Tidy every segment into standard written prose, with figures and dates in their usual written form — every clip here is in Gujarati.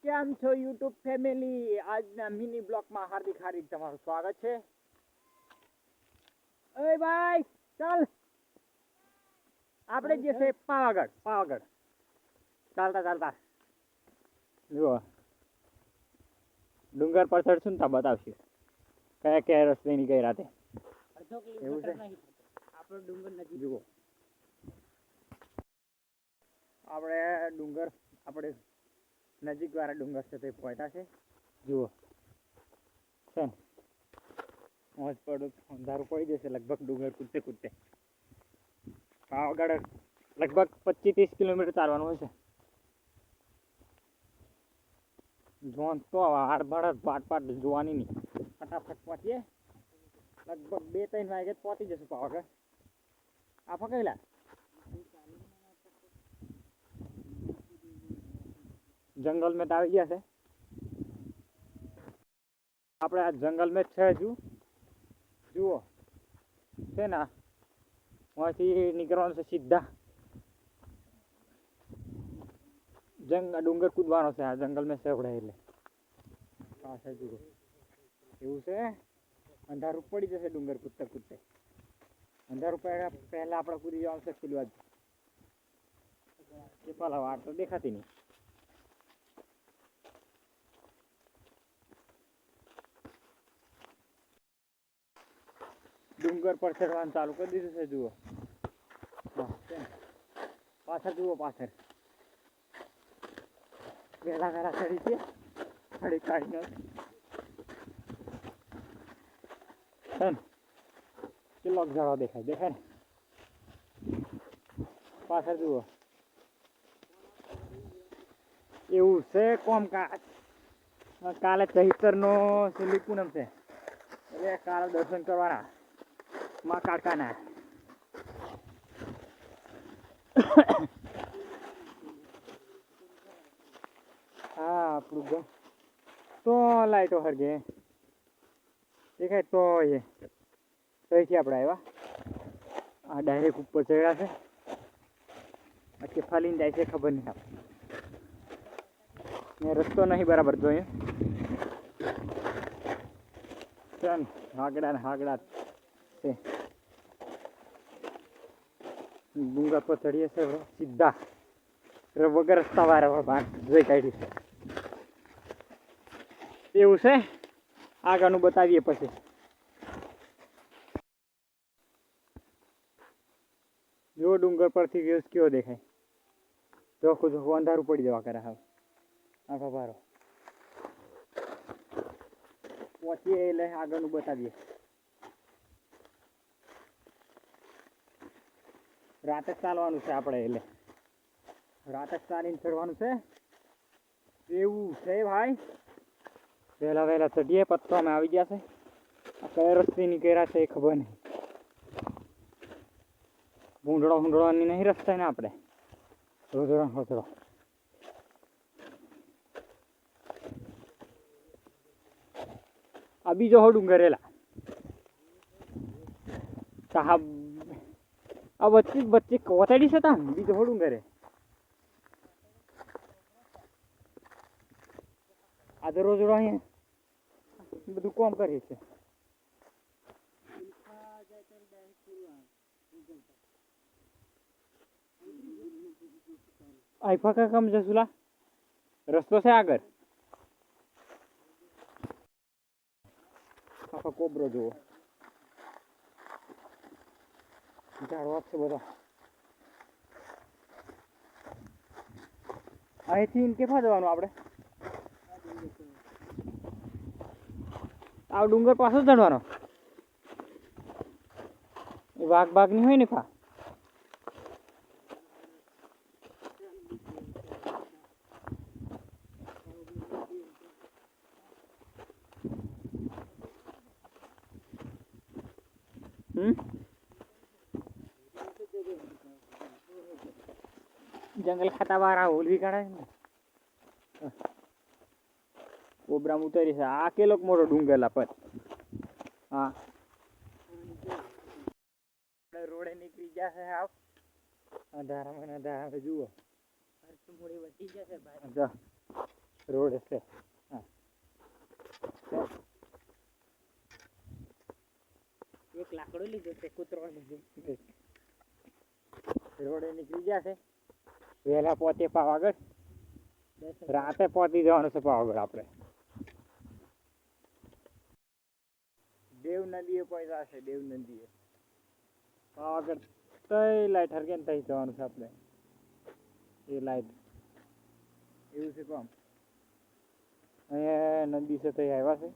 કેમ છો યુટ્યુબ ફેમિલી? આજના મિની બ્લોગમાં હાર્દિક તમારું સ્વાગત છે. ઓય ભાઈ ચાલ, આપણે જે છે પાવાગઢ ચાલતા જુઓ ડુંગર પર ચડશું ને ત્યાં બતાવશું કયા કયા રસ્તે કઈ રાતે. એવું છે આપણો ડુંગર નજીક જુઓ. આપણે નજીક વાળા ડુંગર છે તે પહોંચ્યા છે. જુઓ છે ને મોજ પડું અંધારું પડી જશે લગભગ ડુંગર કૂદતે પાવાગઢ લગભગ 25-30 કિલોમીટર ચાલવાનું હોય છે. જોન તો આડબાડ પાટ જોવાની નહીં, ફટાફટ પહોંચીએ. લગભગ 2-3 વાગે પહોંચી જશું પાવાગઢ. આ પકડેલા જંગલ મેં તો આવી ગયા છે. આપણે આ જંગલ મેં છે જુઓ છે ને અહીંથી નીકળવાનું છે સીધા ડુંગર કૂદવાનો છે. આ જંગલ મેં છે આપણે એટલે પાછળ જુઓ એવું છે. અંધારું પડી જશે ડુંગર કૂદતે અંધારું પહેલા આપણે કૂદી જવાનું છે. પેલી બાજુ એ પાલા વાર તો દેખાતી નહીં. ડુંગર પર ચડવાનું ચાલુ કરી દીધું છે. જુઓ પાછળ જુઓ, પાછળ વહેલા ચડી છે. ખડી કાઢીને કેટલોક ઝાડો દેખાય ને પાછળ જુઓ. એવું છે કોમ કાલે ચૈતરનો છેલ્લી પૂનમ છે એટલે કાલે દર્શન કરવાના માં કાકાના. હા આપણું ગામ તો લાઈટો હરગે દેખાય તો અહીંથી આપણે આવ્યા. આ ડાયરેક્ટ ઉપર ચડ્યા છે. બાકી ફાલીને જાય છે ખબર નહીં આપણે રસ્તો નહીં બરાબર જોઈએ. ચાલ હાગડા છે. ડુંગર પર ચડીએ છે સીધા વગર રસ્તા વાળા જોઈ કાઢી છે. એવું છે આગળનું બતાવીએ પછી. જો ડુંગર પરથી વ્યૂઝ કેવો દેખાય. જોખું અંધારું પડી જવા કરે. હવે આખો ભારો પહોંચીએ એટલે આગળનું બતાવીએ. રાતે ચાલવાનું છે આપણે એટલે રાતે ચાલીને ચડવાનું છે. એવું છે ભાઈ. વહેલા ચડીએ પત્તો અમે આવી ગયા છે. આ કયા રસ્તે નીકળ્યા છે એ ખબર નહીં. ભૂંડળોની નહીં રસ્તા ને આપણે રોજડો આ બીજો હો ડુંગર એલા સાહેબ. આ વચ્ચે કોથાડી છે તા બીજો હો ડુંગર. આ તો રોજડો અહીંયા બધું કોમ કરીએ છે. આઈફા કા કામ જસુલા રસ્તો છે આગળ. આખો કોબરો જુઓ ઝાડવા છે બધા. અહીંથી કેફા જવાનું આપણે? આ ડુંગર પાછો ચડવાનો. વાઘ ની હોય ને ફા. જંગલ ખાતા વાળા હોલવી કાઢે ને કોબરામ ઉતરી છે. આ કેલો મોટો ડુંગરલા પર. હા રોડે નીકળી ગયા છે. આવ અંધારામાં જુઓ મોડી વધી જશે ભાઈ. રોડ છે હા એક લાકડો લીધો તે કૂતરો લીધો રોડે નીકળી ગયા છે વહેલા પહોંચે પાવાગઢ રાતે પહોંચી જવાનું છે પાવાગઢ આપણે દેવ નદીએ પહોંચ્યા છે દેવ નદીએ પાવાગઢ તઈ લાઈટ હરકેન થઈ જવાનું છે આપણે એ લાઈટ એવું છે કોમ અહીંયા નદી છે તઈ આવ્યા છે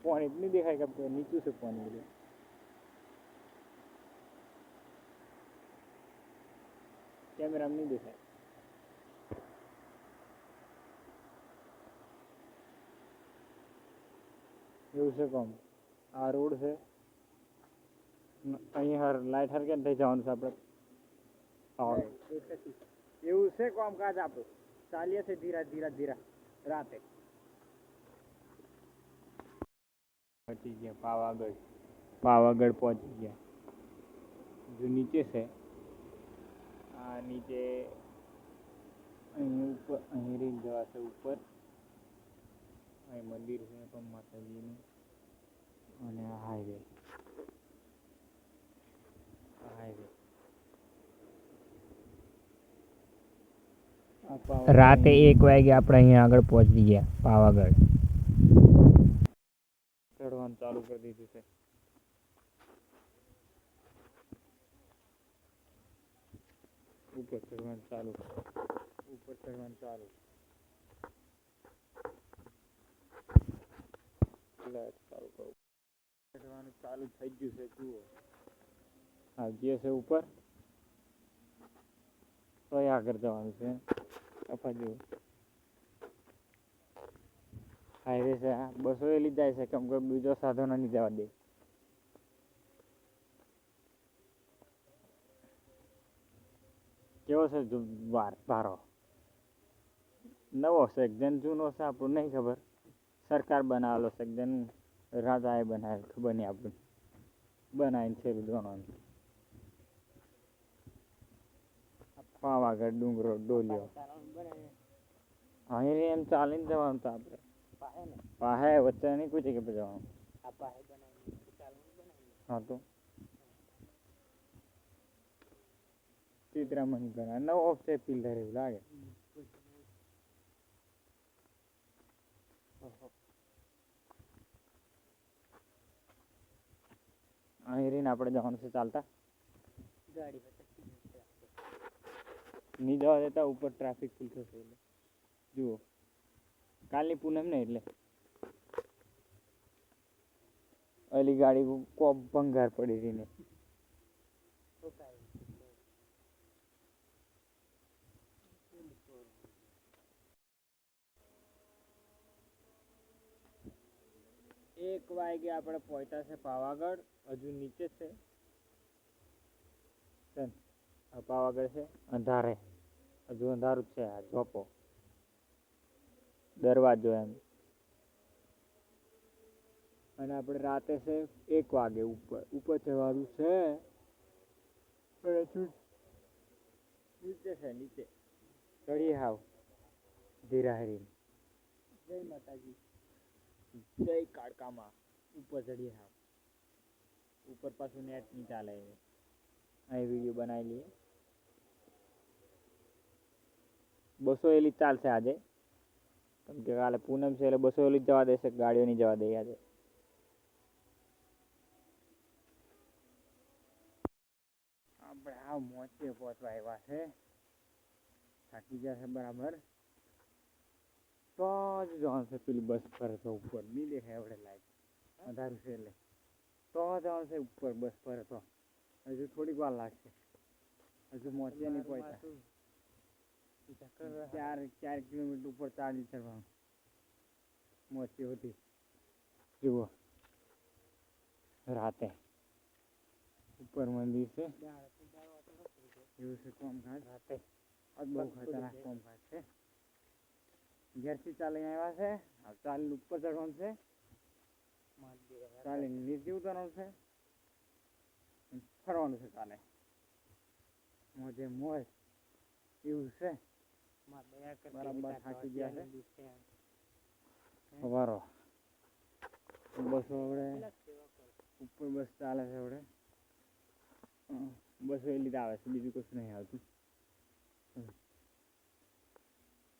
પાણી જ નહીં દેખાય કેમ કે નીચું છે પાણી બધું કેમેરામાં નહીં દેખાય એવું છે કોમ આ રોડ છે અહીંયા લાઈટ હરકેન થઈ જવાનું છે આપણે એવું છે કામકાજ આપણું ચાલીએ છે ધીરા ધીરા ધીરા રાતે પહોંચી ગયા પાવાગઢ પહોંચી ગયા જો નીચે છે આ નીચે અહીં ઉપર અહીં રીલ જવાશે ઉપર અહીં મંદિર છે પણ માતાજીનું અને આ હાઈવે રાતે 1 વાગે આપણે અહીંયા આગળ પહોંચી ગયા પાવાગઢ ચડવાનું ચાલુ કરી દીધું છે ઉપર ચડવાનું ચાલુ ચડવાનું ચાલુ થઈ ગયું છે જુઓ હા જે છે ઉપર તો આગળ જવાનું છે અફા જેવું હાઈવે છે બસો એ લીધાય છે કેમ કે બીજો સાધનો નહીં જવા દે કેવો છે ભારો નવો છે એકદમ જૂનો છે આપણું નહીં ખબર સરકાર બનાવેલો છે એકદમ રાજાએ બનાવેલો ખબર નહીં આપણું બનાવીને છે જોવાનું પાવાગઢ ડુંગરો ડોલિયો અહીં એમ ચાલીને જવાનું તો આપણે પાહે વચ્ચે નહીં કોઈ જગ્યાએ જવાનું હા તો ચિત્રામણી બના નવો છે પિલ્લર એવું લાગે અહીં રહીને આપણે જવાનું છે ચાલતા ગાડી નહીં જવા દેતા ઉપર ટ્રાફિક ફૂલ થશે એટલે જુઓ કાલની પૂનમ ને એટલે અલી ગાડી કોપ ભંગાર પડી રહીને એક વાગે આપણે પહોંચ્યા છે પાવાગઢ હજુ નીચે છે આ પાવાગઢ છે અંધારે હજુ અંધારું જ છે આ ઝોપો દરવાજો એમ અને આપણે રાતે છે 1 વાગે ઉપર ચડવાનું છે નીચે છે નીચે ચડી હાવ ધીરા હરી જય માતાજી જય કાળકામાં ઉપર ચડી હાવ ઉપર પાછું નેટ નહીં ચાલે અહીં વિડીયો બનાવી લઈએ 200 એલી ચાલશે આજે કેમ કે કાલે પૂનમ છે એટલે 200 એલી જવા દેશે ગાડીઓ નહીં જવા દે આજે આપણે આ મોચે પહોંચવા આવ્યા છે થાકી ગયા છે બરાબર તો જ જવાનું છે પેલી બસ પર તો ઉપર નહીં દેખાય આપણે લાઈટ અંધારું છે એટલે તો જવાનું છે ઉપર બસ પર તો હજુ થોડીક વાર લાગશે હજુ મોચે નહીં પહોંચ્યા 4 કિલોમીટર ઉપર ચાલી ચડવાનું મોચી હતી જુઓ રાતે ઉપર મંદિર છે એવું છે કોમકાજ રાતે બહુ ખતરનાક કોમકાજ છે ઘેરથી ચાલીને આવ્યા છે હવે ચાલીને ઉપર ચડવાનું છે ચાલીને નીચે ઉતરવાનું છે ફરવાનું છે કાલે મોજે મોજ એવું છે બરાબર થાકી ગયા છે સવારો બસો હવે ઉપર બસ ચાલે છે હવે બસો એ લીધે આવે છે બીજું કશું નહીં આવતું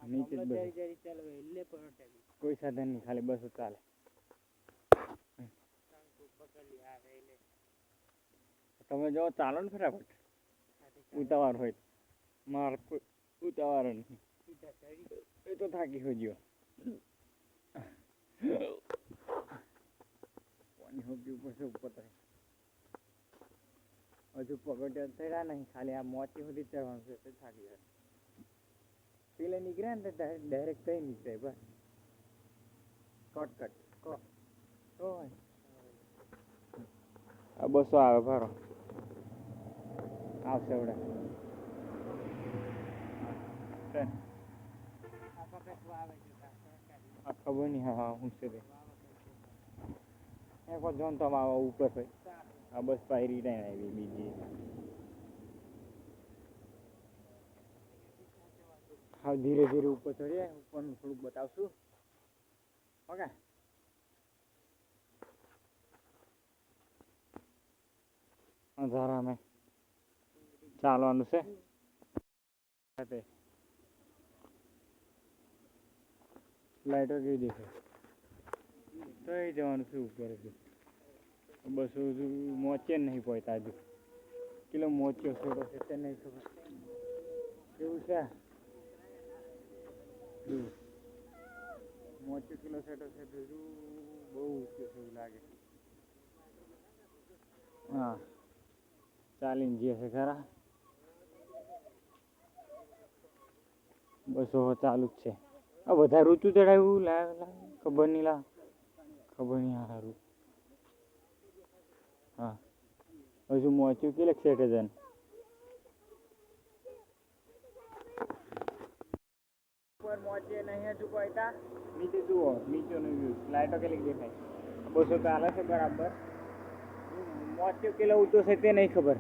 નીચે જ બસ કોઈ સાધન નહીં ખાલી બસો ચાલે તમે જો ચાલો ને ફટાફટ ઉતાવળ હોય મારે કોઈ ઉતાવળ નહીં એ તો થાકી હોય ગયો પાણી હોપી ઉપર છે ઉપર હજુ પગથિયા થયા નહીં ખાલી આ મોતી સુધી ચડવાનું છે તે થાકી જાય પેલે નીકળ્યા ને તો ડાયરેક્ટ કઈ નીકળે બસ શોર્ટકટ તો આ બસો આવે ખરો આવશે એવડે ખબર નહીં હા હું છે તે એક જોન તો આવા ઉપર હોય આ બસ પાયરી નહીં આવી બીજી હા ધીરે ધીરે ઉપર ચડીએ ઉપરનું થોડુંક બતાવશું ઓકે અંધારામાં ચાલવાનું છે લાઈટો કેવી દેખાય થઈ જવાનું છે ઉપર હજુ બસો હજુ મોચે નહીં પહોંચતા હજુ કિલો મોચ્યો છોડો છે તે નહીં ખબર કેવું છે મોચ્યો કિલો સેટો છે હજુ બહુ ઊંચું છે એવું લાગે હા ચાલીને જઈએ છે ખરા બસો ચાલુ જ છે આ વધારે ઊંચું ચડાવ્યું ખબર નહીં ખબર નહીં સારું હા હજુ મોચ્યું કે લક્ષ જન ઉપર મોચીએ નહીં હજુ પહોંચતા નીચે જુઓ નીચેનો વ્યૂ લાઈટો કેટલી દેખાય બસો ચાલે છે બરાબર મોચ્યું કેટલો ઊંચો છે તે નહીં ખબર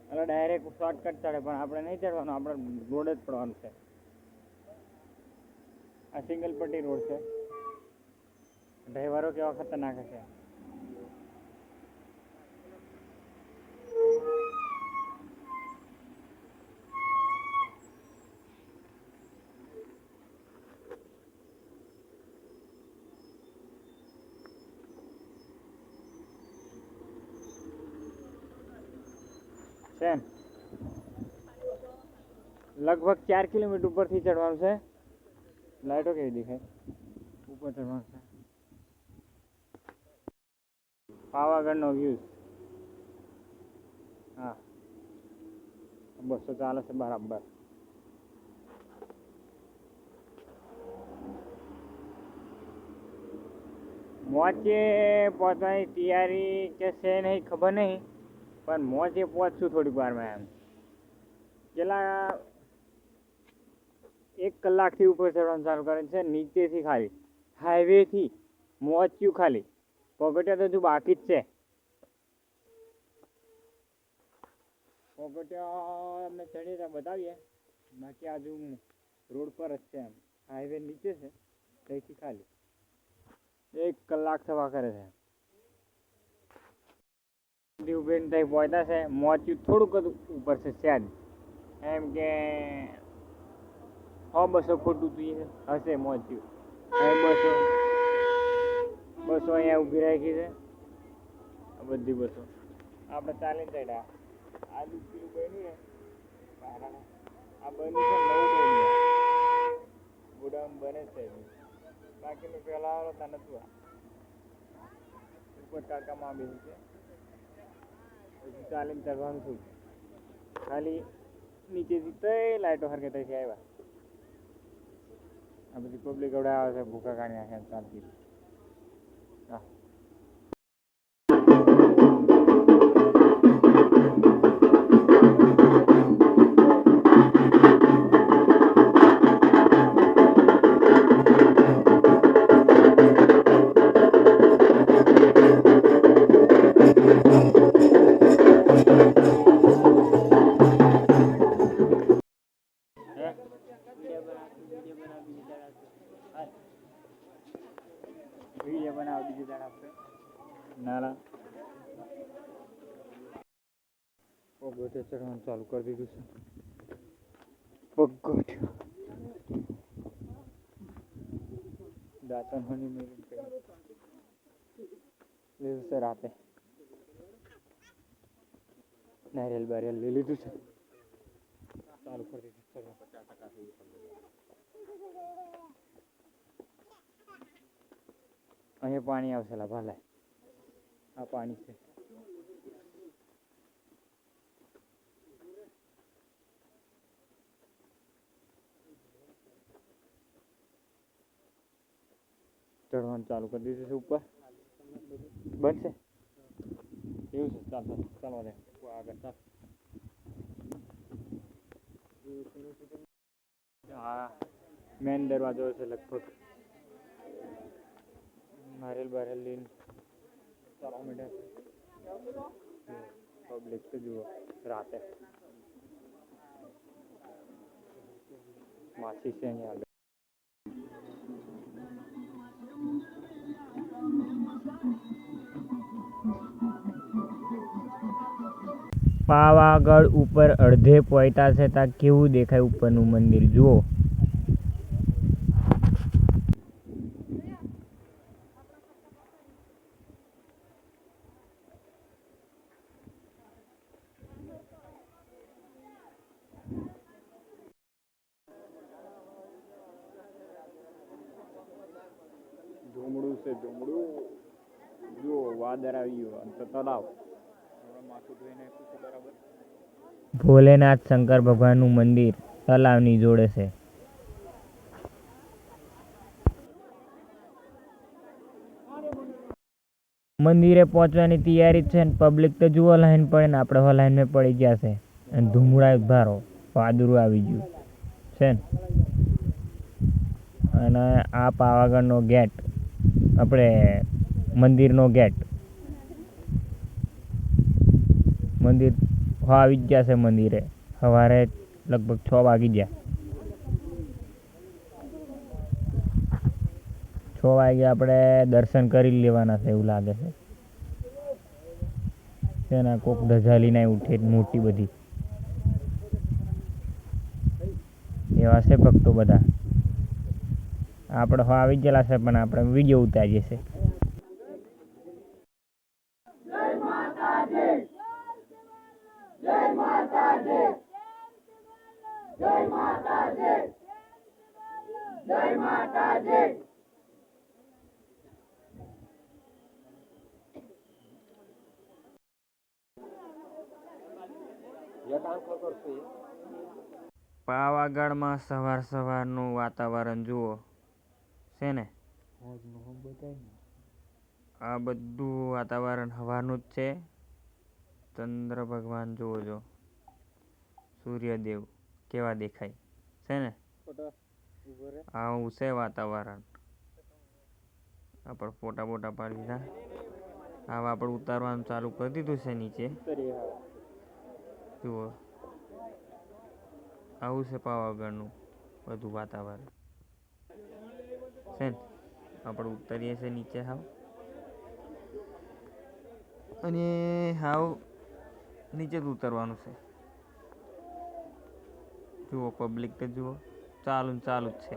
એટલે ડાયરેક્ટ શોર્ટકટ ચડે પણ આપણે નહીં ચડવાનું આપણે રોડ જ પડવાનું છે આ સિંગલ પટ્ટી રોડ છે ડ્રાઈવરો કેવા ખતરનાક છે લગભગ 4 કિલોમીટર ઉપરથી ચડવાનું છે લાઈટો કેવી દેખાય ઉપર ચડવાનું છે પાવાગઢનો વ્યૂ હા બસો ચાલે છે બરાબર મોચે પહોંચવાની તૈયારી કે છે નહીં ખબર નહીં પણ મોચે પહોંચશું થોડીક વારમાં એમ પેલા 1 કલાકથી ઉપર ચડવાનું ચાલુ કરે છે નીચેથી ખાલી હાઈવેથી મોચ્યું ખાલી પગથિયા તો હજુ બાકી જ છે પગથિયા અમે ચડીએ ત્યાં બતાવીએ બાકી આજુ રોડ પર જ છે એમ હાઈવે નીચે છે ત્યાંથી ખાલી 1 કલાક સવા કરે છે ઉભેન ત્યાં પહોંચ્યા છે મોચ્યું થોડુંક ઉપર છે સહેજ એમ કે 100-200 ફૂટ ઊંચી હશે મોચ્યું અહીં બસો અહીંયા ઊભી રાખી છે આ બધી બસો આપણે ચાલીને ચડ્યા આજુ પેલું બન્યું ને આ બન્યું છે નવું ગોડાઉન બને છે બાકીનું પહેલાં આવેલો ત્યાં નતું ઉપર ટાંકામાં બેસી છે પછી ચાલીને ચડવાનું છું ખાલી નીચેથી તઈ લાઈટો હરકે ત્યાંથી આવ્યા આ બધી પબ્લિક આવડે આવે છે ભૂખા કાઢી નાખે ચાલતી હા ચડવાનું ચાલુ કરી દીધું છે. પગોઠ દાંતણ હની મેળવી લીધું છે. રાતે નારિયેલ બારિયેલ લઈ લીધું છે. ચાલુ કરી દીધું ચડવાનું. અહીંયા પાણી આવશે લા ભાલાય. આ પાણી છે. ચડવાનું ચાલુ કરી દીધું છે ઉપર. બનશે એવું છે. ચાલ ચાલવા દે આગળ ચાલ. હા મેન દરવાજો છે લગભગ. નારિયેલ બારિયેલ લઈને ચાલવા માંડ્યા. પબ્લિક તો જુઓ રાતે માછી છે અહીંયા આગળ. પાવાગઢ ઉપર અડધે પહોંચ્યા છે ત્યાં કેવું દેખાય ઉપરનું મંદિર જુઓ. ઝૂમડું છે ઝૂમડું જુઓ. વાદર આવી ગયું તો તળાવ. માથું ધોઈને બરાબર. ભોલેનાથ શંકર ભગવાનનું મંદિર તલાવની જોડે છે. મંદિરે પહોંચવાની તૈયારી છે ને પબ્લિક તો જુઓ લાઈન પડે ને આપણે લાઈનમાં પડી ગયા છે. અને ધુમડા ભારો વાદળું આવી ગયું છે ને. અને આ પાવાગઢનો ગેટ આપણે મંદિરનો ગેટ. મંદિર આવી જ ગયા છે. મંદિરે સવારે લગભગ 6 વાગી ગયા. 6 વાગે આપણે દર્શન કરી લેવાના છે એવું લાગે છે. તેના કોક ધજા લઈને ઉઠે મોટી બધી એવા છે ભક્તો બધા. આપણે આવી ગયેલા છે પણ આપણે વિડીયો ઉતારીએ છીએ. પાવાગઢમાં સવારનું વાતાવરણ જુઓ છે ને. આ બધું વાતાવરણ સવારનું જ છે. ચંદ્ર ભગવાન જુઓ જો. સૂર્યદેવ કેવા દેખાય છે ને. આવું છે વાતાવરણ. આપણે ફોટા પાડી દીધા. હવે આપણે ઉતારવાનું ચાલુ કરી દીધું છે નીચે જુઓ. આવું છે પાવાગઢનું બધું વાતાવરણ છે ને. આપણે ઉતરીએ છીએ નીચે હાવ. અને હાવ નીચે જ ઉતરવાનું છે. જુઓ પબ્લિક તો જુઓ ચાલુ જ છે.